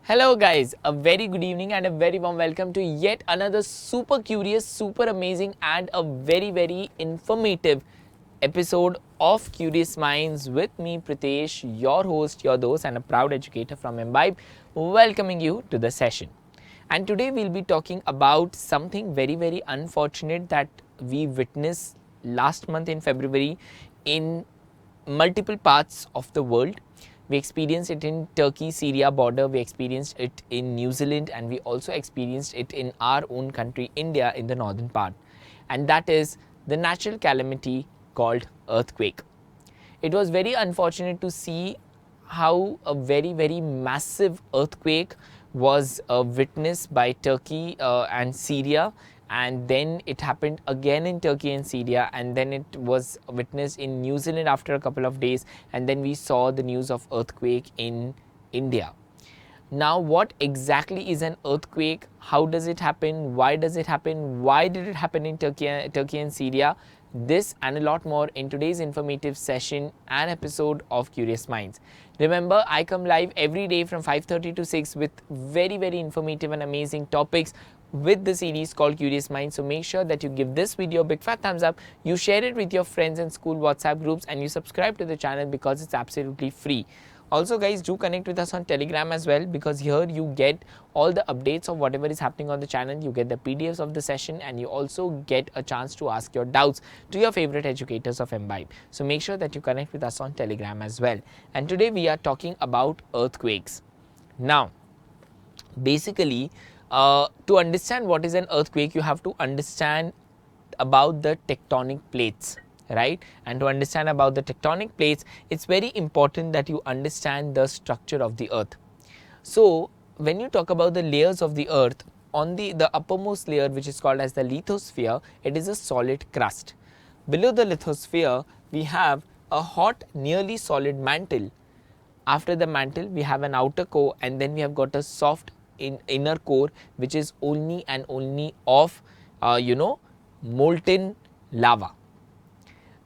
Hello guys, a very good evening and a very warm welcome to yet another super curious, super amazing and a very informative episode of Curious Minds with me Pritesh, your host, your host and a proud educator from Embibe, welcoming you to the session. And today we'll be talking about something very unfortunate that we witnessed last month in February in multiple parts of the world. We experienced it in Turkey-Syria border, we experienced it in New Zealand, and we also experienced it in our own country, India, in the northern part. And that is the natural calamity called earthquake. It was very unfortunate to see how a very massive earthquake was witnessed by Turkey and Syria, and then it happened again in Turkey and Syria, and then it was witnessed in New Zealand after a couple of days, and then we saw the news of earthquake in India. Now, what exactly is an earthquake? How does it happen? Why does it happen? Why did it happen in Turkey and Syria? This and a lot more in today's informative session and episode of Curious Minds. Remember, I come live every day from 5:30 to 6 with very informative and amazing topics with the series called Curious Minds. So make sure that you give this video a big fat thumbs up, you share it with your friends and school WhatsApp groups, and you subscribe to the channel because it's absolutely free. Also guys, do connect with us on Telegram as well, because here you get all the updates of whatever is happening on the channel, you get the PDFs of the session, and you also get a chance to ask your doubts to your favorite educators of Embibe. So make sure that you connect with us on Telegram as well. And today we are talking about earthquakes. Now, basically, to understand what is an earthquake, you have to understand about the tectonic plates, right? And to understand about the tectonic plates, it's very important that you understand the structure of the earth. So when you talk about the layers of the earth, on the uppermost layer, which is called as the lithosphere, it is a solid crust. Below the lithosphere, we have a hot, nearly solid mantle. After the mantle, we have an outer core, and then we have got a soft inner core, which is only and only of molten lava.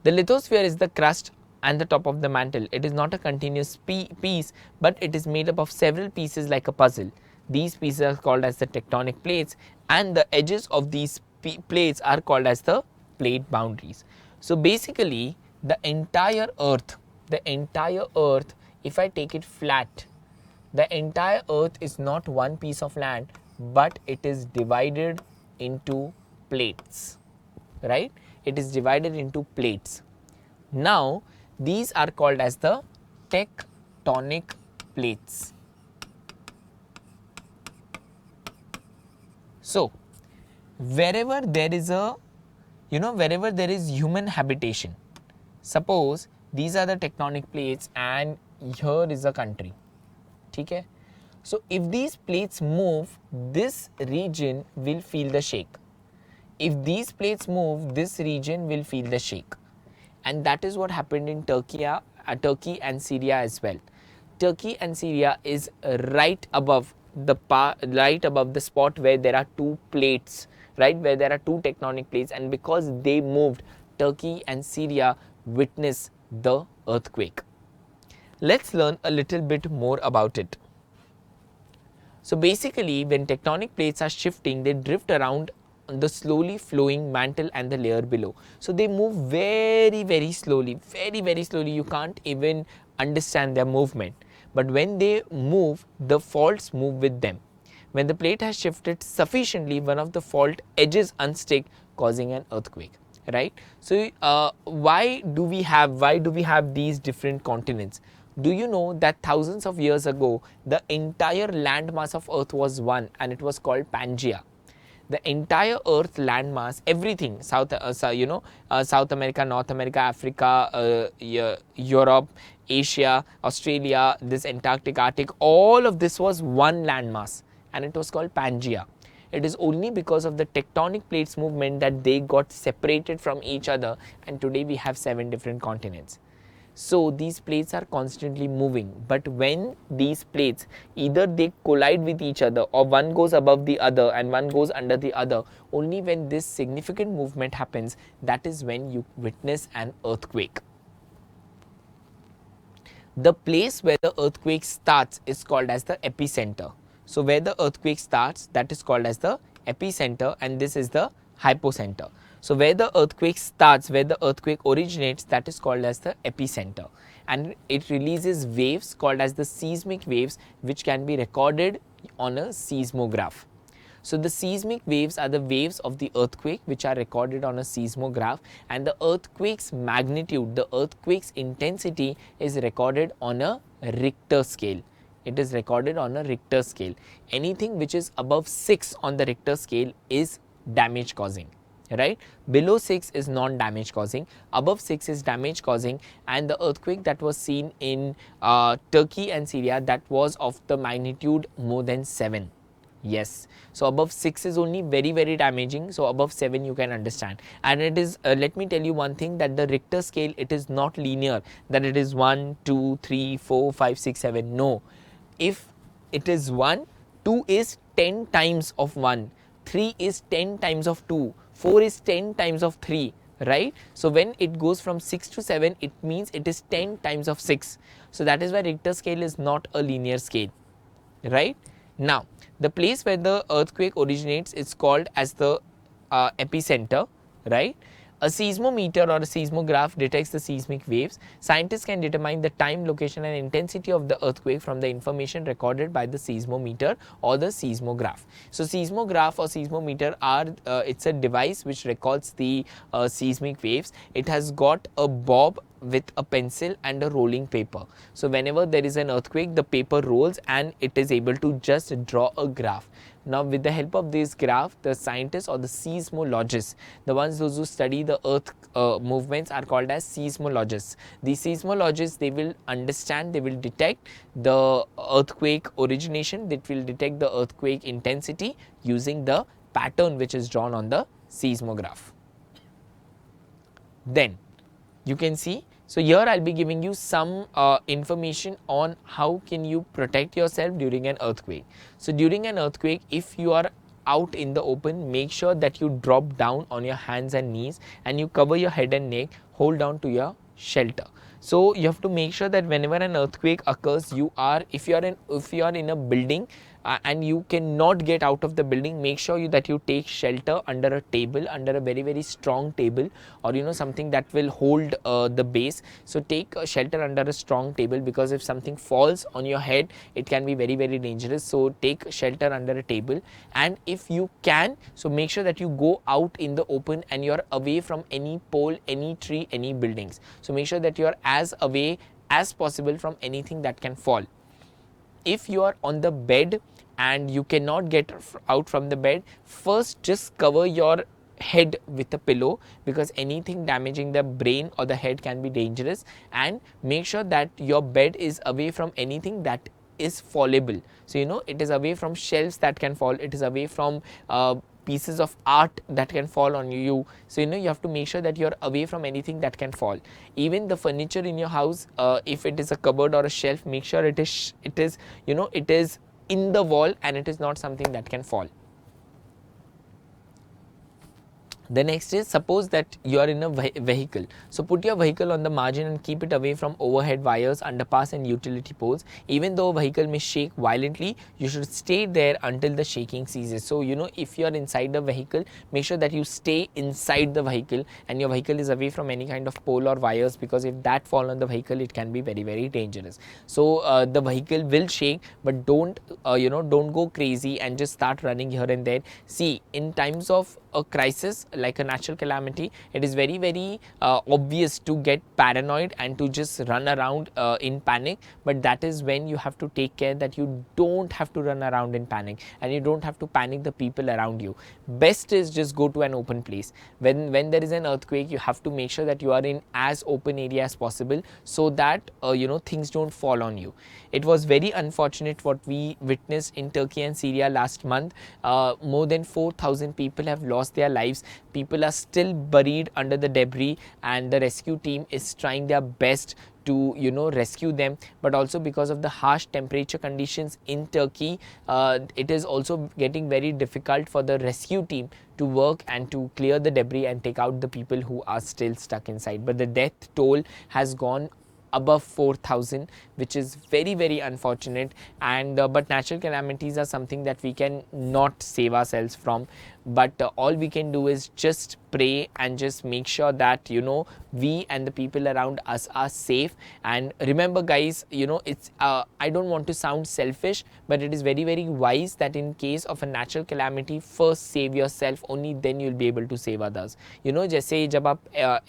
The lithosphere is the crust and the top of the mantle. It is not a continuous piece, but it is made up of several pieces like a puzzle. These pieces are called as the tectonic plates, and the edges of these plates are called as the plate boundaries. So basically, the entire earth, if I take it flat, the entire earth is not one piece of land, but it is divided into plates, right? It is divided into plates. Now, these are called as the tectonic plates. So, wherever there is human habitation, suppose these are the tectonic plates and here is a country. Okay? So if these plates move, this region will feel the shake. If these plates move, this region will feel the shake. And that is what happened in Turkey and Syria as well. Turkey and Syria is right above the spot where there are two plates, right? Where there are two tectonic plates, and because they moved, Turkey and Syria witnessed the earthquake. Let's learn a little bit more about it. So basically, when tectonic plates are shifting, they drift around the slowly flowing mantle and the layer below. So they move very slowly, very slowly. You can't even understand their movement. But when they move, the faults move with them. When the plate has shifted sufficiently, one of the fault edges unstick, causing an earthquake. Right? So why do we have these different continents? Do you know that thousands of years ago, the entire landmass of Earth was one, and it was called Pangea. The entire Earth landmass, everything, South America, North America, Africa, Europe, Asia, Australia, this Antarctic, Arctic, all of this was one landmass, and it was called Pangea. It is only because of the tectonic plates movement that they got separated from each other, and today we have 7 different continents. So these plates are constantly moving, but when these plates either they collide with each other, or one goes above the other and one goes under the other, only when this significant movement happens, that is when you witness an earthquake. The place where the earthquake starts is called as the epicenter. So where the earthquake starts, that is called as the epicenter, and this is the hypocenter. So where the earthquake starts, where the earthquake originates, that is called as the epicenter, and it releases waves called as the seismic waves, which can be recorded on a seismograph. So the seismic waves are the waves of the earthquake which are recorded on a seismograph, and the earthquake's magnitude, the earthquake's intensity is recorded on a Richter scale. It is recorded on a Richter scale. Anything which is above 6 on the Richter scale is damage causing, right? Below 6 is non-damage causing, above 6 is damage causing, and the earthquake that was seen in Turkey and Syria, that was of the magnitude more than 7. Yes, so above 6 is only very damaging, so above 7 you can understand. And it is, let me tell you one thing, that the Richter scale, it is not linear, that it is 1, 2, 3, 4, 5, 6, 7. No, if it is 1, 2 is 10 times of 1, 3 is 10 times of 2, 4 is 10 times of 3, right? So when it goes from 6 to 7, it means it is 10 times of 6. So that is why Richter scale is not a linear scale, right? Now, the place where the earthquake originates is called as the epicenter, right? A seismometer or a seismograph detects the seismic waves. Scientists can determine the time, location and intensity of the earthquake from the information recorded by the seismometer or the seismograph. So seismograph or seismometer are, it's a device which records the seismic waves. It has got a bob with a pencil and a rolling paper. So whenever there is an earthquake, the paper rolls and it is able to just draw a graph. Now with the help of this graph, the scientists or the seismologists, those who study the earth movements, are called as seismologists. The seismologists, they will understand, they will detect the earthquake origination, they will detect the earthquake intensity using the pattern which is drawn on the seismograph. Then you can see, so here I'll be giving you some information on how can you protect yourself during an earthquake. So during an earthquake, if you are out in the open, make sure that you drop down on your hands and knees and you cover your head and neck, hold down to your shelter. So you have to make sure that whenever an earthquake occurs, if you are in a building and you cannot get out of the building, make sure that you take shelter under a table, under a very strong table, or something that will hold the base. So take shelter under a strong table, because if something falls on your head, it can be very dangerous. So take shelter under a table, and if you can, so make sure that you go out in the open and you're away from any pole, any tree, any buildings. So make sure that you're as away as possible from anything that can fall. If you are on the bed and you cannot get out from the bed, first just cover your head with a pillow, because anything damaging the brain or the head can be dangerous. And make sure that your bed is away from anything that is fallable. So it is away from shelves that can fall, it is away from pieces of art that can fall on you. So you have to make sure that you're away from anything that can fall. Even the furniture in your house, if it is a cupboard or a shelf, make sure it is in the wall and it is not something that can fall. The next is, suppose that you are in a vehicle. So put your vehicle on the margin and keep it away from overhead wires, underpass and utility poles. Even though a vehicle may shake violently, you should stay there until the shaking ceases. So if you are inside the vehicle, make sure that you stay inside the vehicle and your vehicle is away from any kind of pole or wires, because if that fall on the vehicle, it can be very dangerous. So the vehicle will shake, but don't go crazy and just start running here and there. See, in times of a crisis like a natural calamity, it is very obvious to get paranoid and to just run around in panic. But that is when you have to take care that you don't have to run around in panic and you don't have to panic the people around you. Best is just go to an open place. When there is an earthquake, you have to make sure that you are in as open area as possible, so that things don't fall on you. It was very unfortunate what we witnessed in Turkey and Syria last month. More than 4,000 people have lost their lives. People are still buried under the debris, and the rescue team is trying their best to rescue them. But also because of the harsh temperature conditions in Turkey, it is also getting very difficult for the rescue team to work and to clear the debris and take out the people who are still stuck inside. But the death toll has gone above 4,000, which is very, very unfortunate. And but natural calamities are something that we can not save ourselves from, but all we can do is just pray and just make sure that, you know, we and the people around us are safe. And remember guys, you know, it's I don't want to sound selfish, but it is very, very wise that in case of a natural calamity, first save yourself, only then you'll be able to save others. You know, जैसे जब आप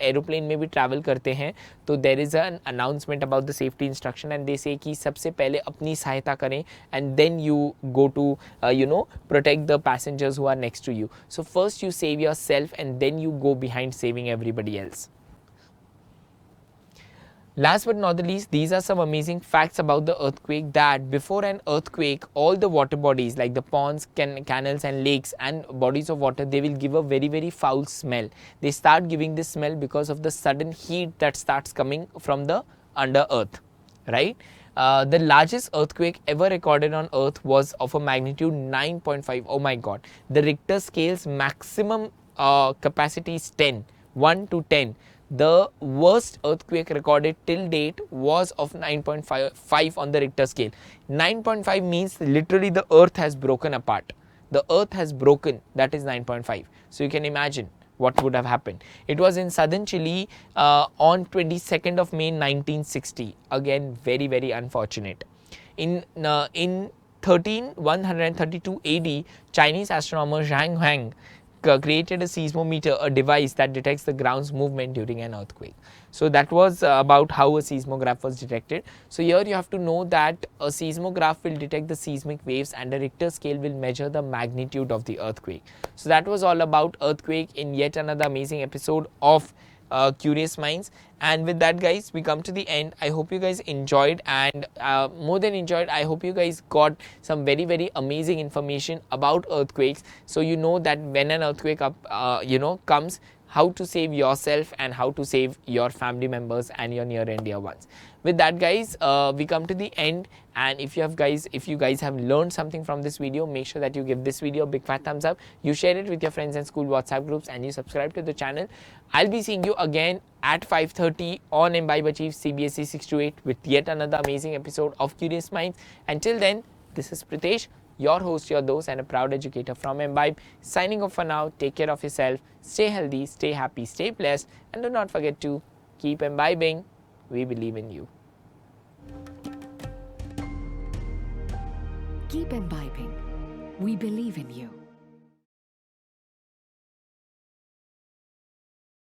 aeroplane में भी travel करते हैं तो there is an announcement about the safety instruction and they say कि सबसे पहले अपनी सहायता करें and then you go to you know, protect the passengers who are next to you. So first you save yourself and then you go behind saving everybody else. Last but not the least, these are some amazing facts about the earthquake, that before an earthquake, all the water bodies like the ponds, canals and lakes and bodies of water, they will give a very, very foul smell. They start giving this smell because of the sudden heat that starts coming from the under earth, right? The largest earthquake ever recorded on earth was of a magnitude 9.5. Oh my god. The Richter scale's maximum capacity is 10, 1 to 10. The worst earthquake recorded till date was of 9.5 on the Richter scale. 9.5 means literally the earth has broken apart. The earth has broken, that is 9.5. So you can imagine what would have happened. It was in southern Chile on 22nd of May 1960. Again, very, very unfortunate. In 13132 AD, Chinese astronomer Zhang Huang created a seismometer, a device that detects the ground's movement during an earthquake. So that was about how a seismograph was detected. So here you have to know that a seismograph will detect the seismic waves and a Richter scale will measure the magnitude of the earthquake. So that was all about earthquake in yet another amazing episode of Curious Minds. And with that guys, we come to the end. I hope you guys enjoyed, and more than enjoyed, I hope you guys got some very, very amazing information about earthquakes, so you know that when an earthquake you know, comes, how to save yourself and how to save your family members and your near and dear ones. With that guys, we come to the end, and if you guys have learned something from this video, make sure that you give this video a big fat thumbs up, you share it with your friends and school WhatsApp groups, and you subscribe to the channel. I'll be seeing you again at 5:30 on Embibe Achieve CBSE 6 to 8 with yet another amazing episode of Curious Minds. Until then, this is Pritesh, your host, your dose, and a proud educator from Embibe, signing off for now. Take care of yourself, stay healthy, stay happy, stay blessed, and do not forget to keep imbibing. We believe in you. Keep imbibing. We believe in you.